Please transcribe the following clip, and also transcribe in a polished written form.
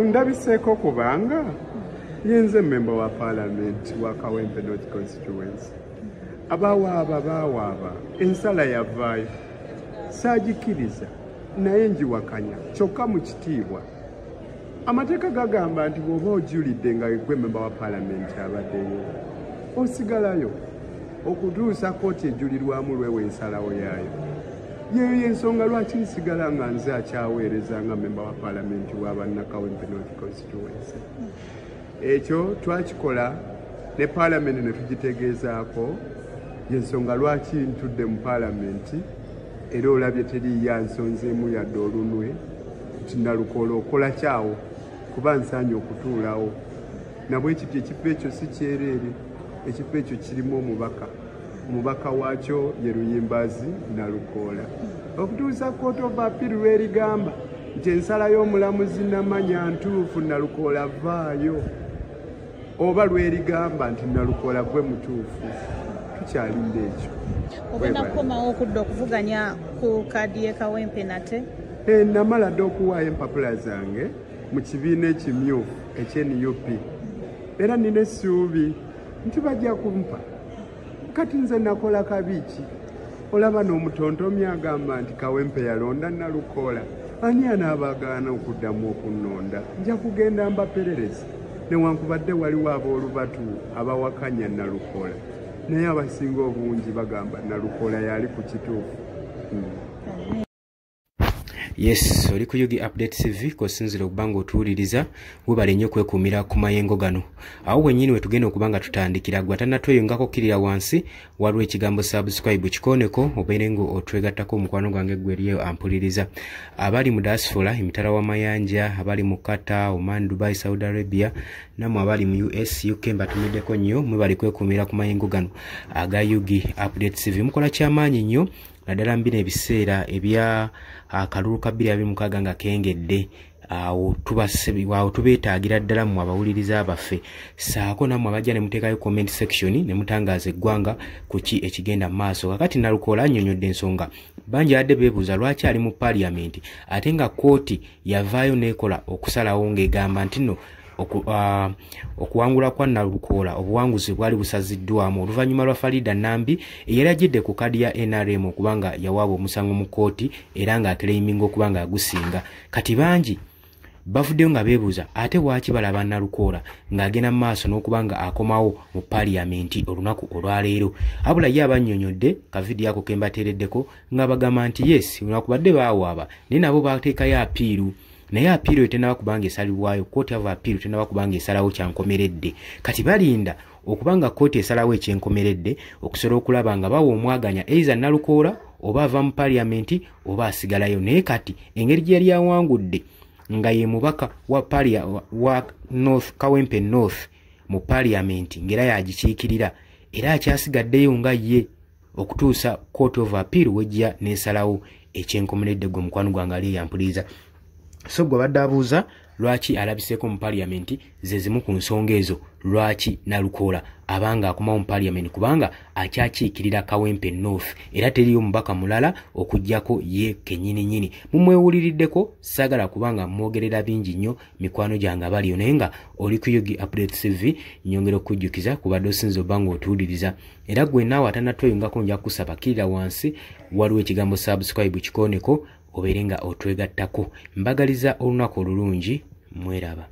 Ndabiseko kubanga yenze member wa parliament wa Kawempe North constituency. Abawaaba ensala yavaayo saagikiriza naye njiwakanya kyokka mu kitiibwa. Amateeka gagamba nti bw'oba ojulidde nga gwe member wa parliament abaddeyo osigalayo okutuusa kooti ejulirwamu lwewe ensalawo yaayo. Yeyo y'ensonga lwaki nsigala nga nze akyaweereza nga member wa parliament wa Kawempe North constituency. Ekyo twakikola ne parliament ne tugitegeezaako y'ensonga lwaki ntudde mu parliament era olabye teri yansonzeemu yadde olunwe nti Nalukoola okola kyawo kuba nsaanye okutuulawo. Nabwe kiti ekifo ekyo si kyereere, ekifo ekyo kirimu omubaka waakyo ye Luyimbazi Nalukoola. Okutuusa Court of Appeal lw'erigamba nti ensala y'omulamuzi namanya ntuufu Nalukoola vaayo, oba lw'erigamba nti Nalukoola gwe mutuufu, tukyalinda ekyo. Ogenda kukomawo okudda okuvuganya ku kaadi y'e Kawempe nate? Namala dde okuwaayo empapula zange mu kibiina ekimyufu ekye-NUP era nina essuubi nti bajja kumpa. Kati nze nakola kabi ki? Olaba n'omutontomi agamba nti Kawempe yalonda Nalukoola. Ani anaabagaana okuddamu okunnonda? Nja kugenda mbaperereza newankubadde waliwo ab'olubatu abawakanya Nalukoola, naye abasinga obungi bagamba Nalukoola yali ku kituufu. Yes, oli ku Yugi Update TV kosinzira okubanga otuwuliriza webale nnyo kwekuumira ku mayengo gano. Awo wennyini we tugenda okubanga tutandikira gwe atannatweyongako kirira wansi waliwo ekigambo subscribe kikooneko obeere nga otwegattako omukwano gwange gwe eriyo ampuliriza. Abali mu diaspora emitala w'amayanja, abali mu Qatar, Oman, Dubai, Saudi Arabia namwe abali mu US, UK mbatumiddeko nnyo mwebale kwekuumira ku mayengo gano aga Yugi Update TV. Mukola kyamaanyi nnyo naddala mbina ebiseera ebya akalulu ka 2026 nga kengedde. Awo tubeetaagira ddala mu abawuliriza abaffe saako nammwe abajja ne muteekayo comment section ne mutangaaza eggwanga ku ki ekigenda mu maaso. Kakati Nalukoola annyonnyodde ensonga bangi adde beebuuza lwaki ali mu parliament ate nga kooti yavaayo n'ekola okusalawo ng'egamba nti nno okuwangula kwa Nalukoola obuwanguzi bwali busaziddwamu oluvannyuma lwa Farida Nambi eyalagidde ku kadi ya NRM okubanga yawaaba omusango mu kooti era ng'akereiminga okubanga agusinga. Kati bangi bavuddeyo nga beebuuza ate waaki balaba Nalukoola ng'agenda mu maaso n'okubanga akomawo mu parliament olunaku olwaleero. Abula ye abannyonnyodde kavidiyo ako ke mbateereddeko nga bagamba nti yes olwakubadde baawaaba naye nabo baateekayo apiiru, naye apiiru tenaba kubanga esalibwayo, kooti ava apiiru tenaba kubanga esalawo kyankomeredde. Kati balinda okubanga kooti esalawo ekyenkomeredde okusobola okulaba nga bawa omwaganya eiza Nalukoola oba ava mu parliament oba asigalayo. Naye kati engeri gye yali awangudde nga ye mubaka wa North Kawempe North mu parliament ngera yagikiikirira era akyasigaddeyo nga ye okutuusa Court of Appeal wejja n'esalawo ekyenkomeredde gwe mukwano gwange ali yampuliriza. So gwe badde abuuza lwaki alabiseeko mu parliament ze zimu ku nsonga ezo lwaki Nalukoola abanga akomawo mu parliament kubanga akyakiikirira Kawempe North era teriyo mubaka mulala okujjako ye kennyini. Mumwewuliriddeko sagala kubanga mwogerera bingi nnyo mikwano gyange abaliyo naye nga oli ku Yugi Update TV nyongera okujjukiza kubadde osinza obbanga otuwuliriza era gwe naawe atannatweyongako nja kusaba kirira wansi waliwo ekigambo subscribe kikooneko obeere nga otwegattako. Mbagaliza olunaku olulungi, mweraba.